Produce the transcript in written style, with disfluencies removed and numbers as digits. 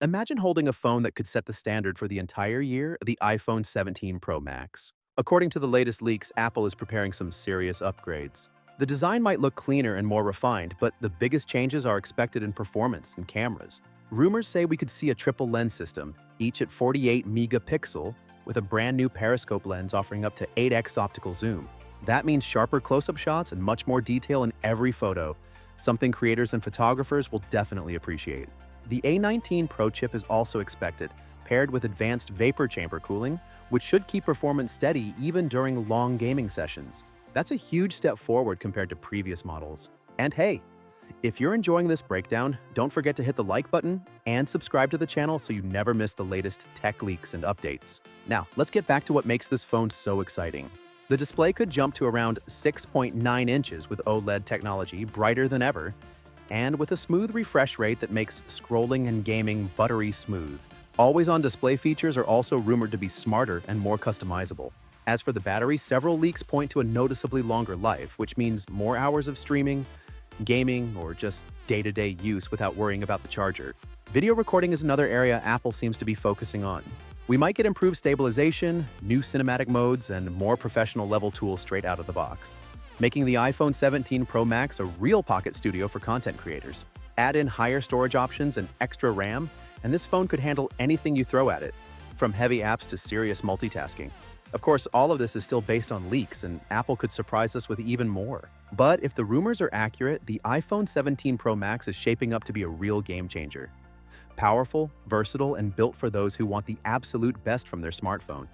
Imagine holding a phone that could set the standard for the entire year, the iPhone 17 Pro Max. According to the latest leaks, Apple is preparing some serious upgrades. The design might look cleaner and more refined, but the biggest changes are expected in performance and cameras. Rumors say we could see a triple lens system, each at 48 megapixel, with a brand new periscope lens offering up to 8x optical zoom. That means sharper close-up shots and much more detail in every photo, something creators and photographers will definitely appreciate. The A19 Pro chip is also expected, paired with advanced vapor chamber cooling, which should keep performance steady even during long gaming sessions. That's a huge step forward compared to previous models. And hey, if you're enjoying this breakdown, don't forget to hit the like button and subscribe to the channel so you never miss the latest tech leaks and updates. Now, let's get back to what makes this phone so exciting. The display could jump to around 6.9 inches with OLED technology, brighter than ever, and with a smooth refresh rate that makes scrolling and gaming buttery smooth. Always-on display features are also rumored to be smarter and more customizable. As for the battery, several leaks point to a noticeably longer life, which means more hours of streaming, gaming, or just day-to-day use without worrying about the charger. Video recording is another area Apple seems to be focusing on. We might get improved stabilization, new cinematic modes, and more professional-level tools straight out of the box, making the iPhone 17 Pro Max a real pocket studio for content creators. Add in higher storage options and extra RAM, and this phone could handle anything you throw at it, from heavy apps to serious multitasking. Of course, all of this is still based on leaks, and Apple could surprise us with even more. But if the rumors are accurate, the iPhone 17 Pro Max is shaping up to be a real game changer. Powerful, versatile, and built for those who want the absolute best from their smartphone.